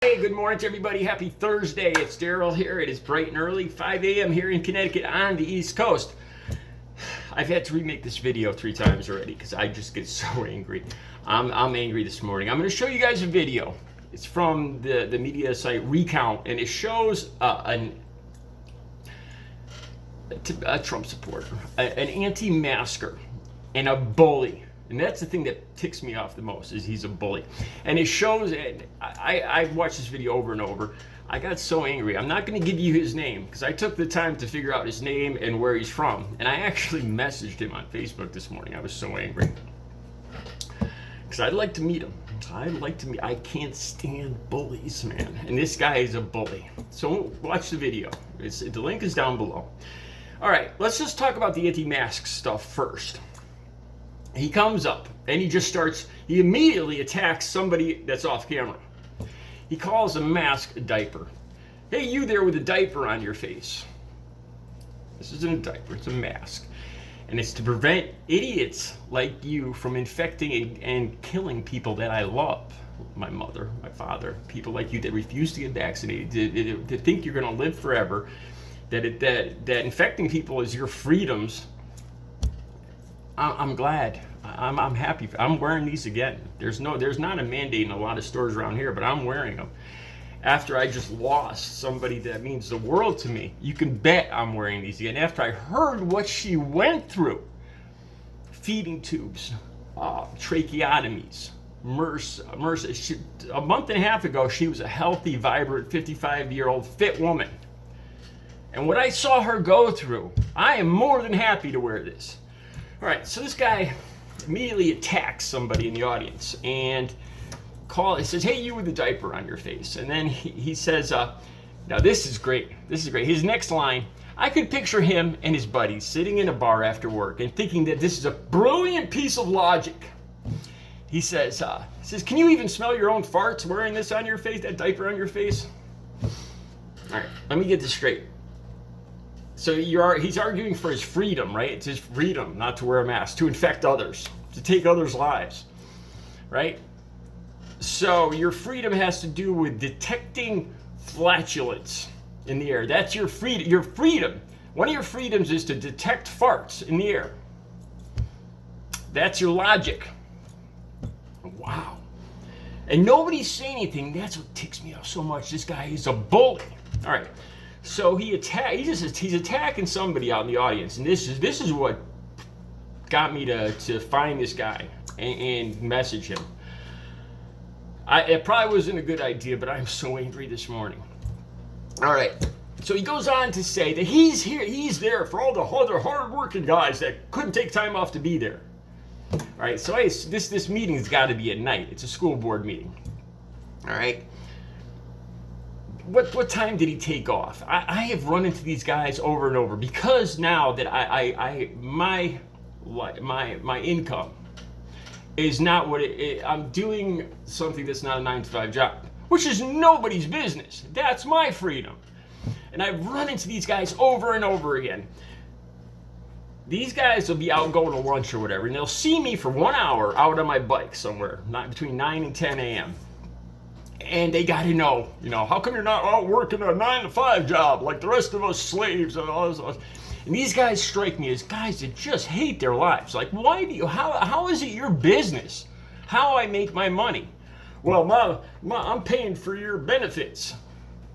Hey, good morning to everybody. Happy Thursday. It's Daryl here. It is bright and early, 5 a.m. here in Connecticut on the East Coast. I've had to remake this video 3 times already because I just get so angry. I'm angry this morning. I'm going to show you guys a video. It's from the media site Recount, and it shows a Trump supporter, an anti-masker, and a bully. And that's the thing that ticks me off the most, is he's a bully. And it shows, and I've watched this video over and over. I got so angry. I'm not going to give you his name because I took the time to figure out his name and where he's from. And I actually messaged him on Facebook this morning. I was so angry. Because I'd like to meet him. I can't stand bullies, man. And this guy is a bully. So watch the video. The link is down below. All right, let's just talk about the anti-mask stuff first. He comes up and he immediately attacks somebody that's off camera. He calls a mask a diaper. Hey, you there with a diaper on your face. This isn't a diaper, it's a mask. And it's to prevent idiots like you from infecting and killing people that I love. My mother, my father, people like you that refuse to get vaccinated, that think you're going to live forever, that infecting people is your freedoms. I'm glad. I'm happy. I'm wearing these again. There's not a mandate in a lot of stores around here, but I'm wearing them. After I just lost somebody that means the world to me, you can bet I'm wearing these again. After I heard what she went through, feeding tubes, tracheotomies, MRSA. A month and a half ago, she was a healthy, vibrant, 55-year-old fit woman. And what I saw her go through, I am more than happy to wear this. All right, so this guy immediately attacks somebody in the audience and says, hey, you with the diaper on your face. And then he says, now this is great. This is great. His next line, I could picture him and his buddies sitting in a bar after work and thinking that this is a brilliant piece of logic. He says, can you even smell your own farts wearing this on your face, that diaper on your face? All right, let me get this straight. So he's arguing for his freedom, right? It's his freedom not to wear a mask, to infect others, to take others' lives, right? So your freedom has to do with detecting flatulence in the air. That's your freedom. Your freedom. One of your freedoms is to detect farts in the air. That's your logic. Wow. And nobody's saying anything. That's what ticks me off so much. This guy is a bully. All right. So he's attacking somebody out in the audience, and this is what got me to find this guy and message him. It probably wasn't a good idea, but I'm so angry this morning. All right, so he goes on to say that he's there for all the other hard-working guys that couldn't take time off to be there. All right, so this meeting's got to be at night. It's a school board meeting. All right. What time did he take off? I have run into these guys over and over because now that my income is not what I'm doing something that's not a 9-to-5 job, which is nobody's business. That's my freedom. And I've run into these guys over and over again. These guys will be out going to lunch or whatever, and they'll see me for 1 hour out on my bike somewhere, between 9 and 10 a.m. And they got to know, how come you're not out working a 9-to-5 job like the rest of us slaves and all this? And these guys strike me as guys that just hate their lives. Like, how is it your business how I make my money? Well, I'm paying for your benefits.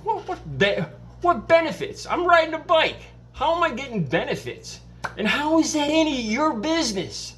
Well, what benefits? I'm riding a bike. How am I getting benefits? And how is that any of your business?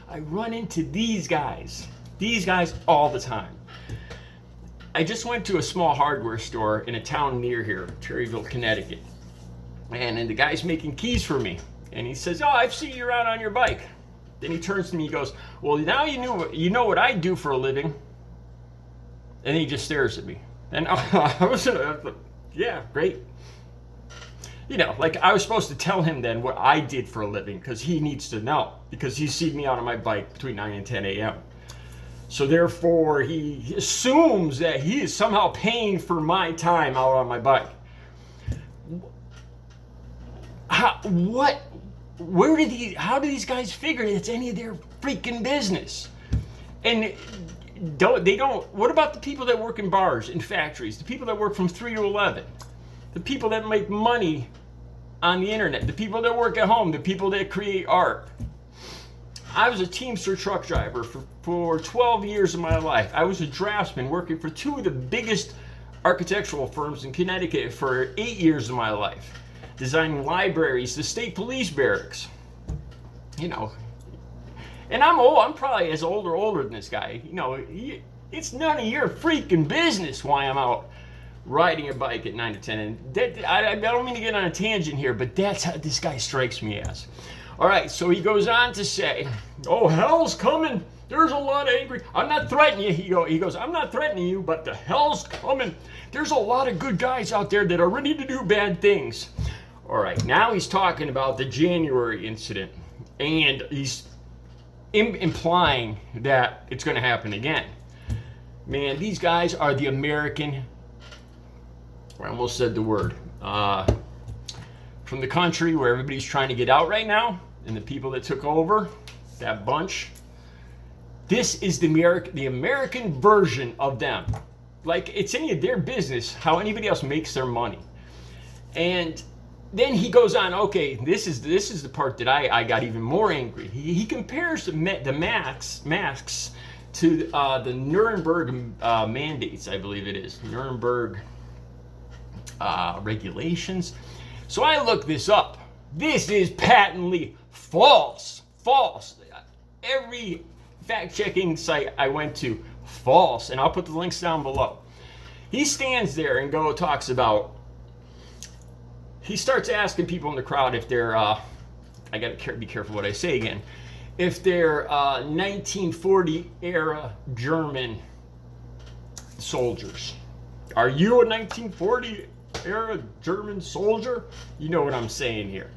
I run into these guys all the time. I just went to a small hardware store in a town near here, Cherryville, Connecticut. And the guy's making keys for me. And he says, I see you're out on your bike. Then he turns to me and goes, well, now you know what I do for a living. And he just stares at me. And I was yeah, great. Like I was supposed to tell him then what I did for a living because he needs to know. Because he's seen me out on my bike between 9 and 10 a.m. So therefore, he assumes that he is somehow paying for my time out on my bike. How do these guys figure it's any of their freaking business? And What about the people that work in bars, in factories, the people that work from 3 to 11, the people that make money on the internet, the people that work at home, the people that create art? I was a Teamster truck driver for 12 years of my life. I was a draftsman working for 2 of the biggest architectural firms in Connecticut for 8 years of my life, designing libraries, the state police barracks. You know, and I'm old. I'm probably as old or older than this guy. You know, it's none of your freaking business why I'm out riding a bike at 9 to 10. And I don't mean to get on a tangent here, but that's how this guy strikes me as. All right, so he goes on to say, oh, hell's coming. There's a lot of angry. I'm not threatening you. He goes, I'm not threatening you, but the hell's coming. There's a lot of good guys out there that are ready to do bad things. All right, now he's talking about the January incident, and he's implying that it's going to happen again. Man, these guys are the American, I almost said the word, from the country where everybody's trying to get out right now, and the people that took over, that bunch, this is the American version of them. Like, it's any of their business how anybody else makes their money. And then he goes on, okay, this is the part that I got even more angry. He compares the masks to the Nuremberg mandates, I believe it is, Nuremberg regulations. So I looked this up. This is patently false. False. Every fact-checking site I went to, false. And I'll put the links down below. He stands there and talks about, he starts asking people in the crowd if they're, I gotta be careful what I say again, if they're 1940 era German soldiers. Are you a 1940 era German soldier? You know what I'm saying here.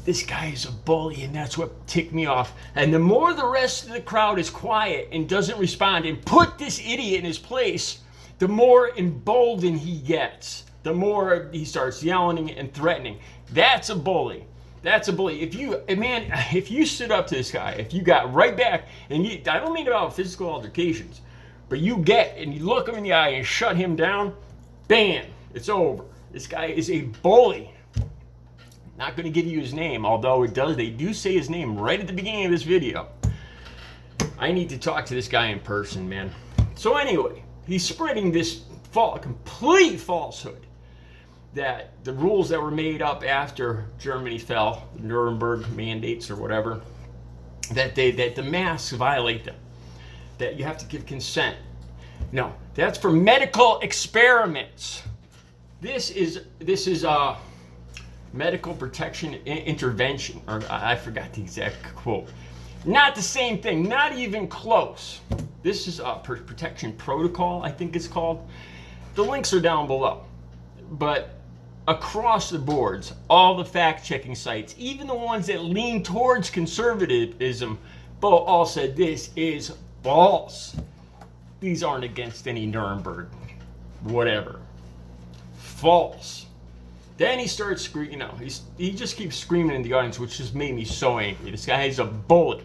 This guy is a bully, and that's what ticked me off. And the more the rest of the crowd is quiet and doesn't respond and put this idiot in his place, the more emboldened he gets. The more he starts yelling and threatening. That's a bully. That's a bully. If you stood up to this guy, if you got right back, and I don't mean about physical altercations, but you get and you look him in the eye and shut him down, bam, it's over. This guy is a bully. Not going to give you his name, although they do say his name right at the beginning of this video. I need to talk to this guy in person, man. So anyway, he's spreading this complete falsehood that the rules that were made up after Germany fell, the Nuremberg mandates or whatever, that the masks violate them, that you have to give consent. No, that's for medical experiments. This is medical protection intervention, or I forgot the exact quote. Not the same thing, not even close. This is a protection protocol, I think it's called. The links are down below. But across the boards, all the fact-checking sites, even the ones that lean towards conservatism, all said this is false. These aren't against any Nuremberg, whatever. False. Then he starts screaming, he just keeps screaming in the audience, which just made me so angry. This guy is a bully.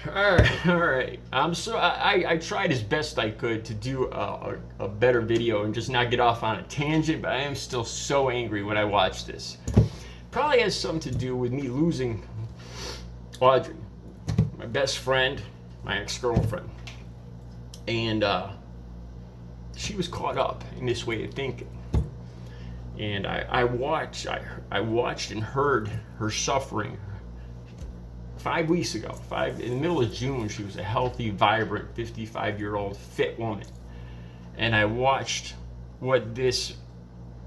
All right. I tried as best I could to do a better video and just not get off on a tangent, but I am still so angry when I watch this. Probably has something to do with me losing Audrey, my best friend, my ex-girlfriend. And she was caught up in this way of thinking. And I watched and heard her suffering 5 weeks ago. In the middle of June, she was a healthy, vibrant, 55-year-old fit woman. And I watched what this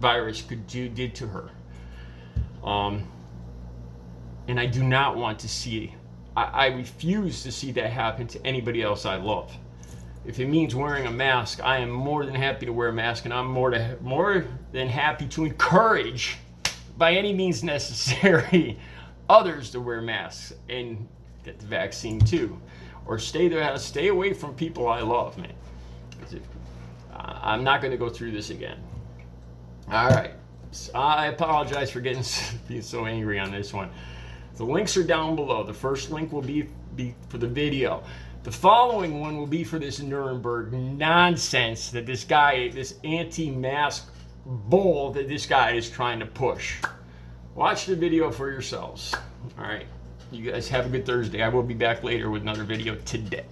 virus did to her. And I do not want to see, I refuse to see that happen to anybody else I love. If it means wearing a mask, I am more than happy to wear a mask, and I'm more than happy to encourage, by any means necessary, others to wear masks and get the vaccine too, or stay away from people I love, man. I'm not going to go through this again. All right, I apologize for being so angry on this one. The links are down below. The first link will be for the video. The following one will be for this Nuremberg nonsense that this guy, this anti-mask bull that this guy is trying to push. Watch the video for yourselves. All right. You guys have a good Thursday. I will be back later with another video today.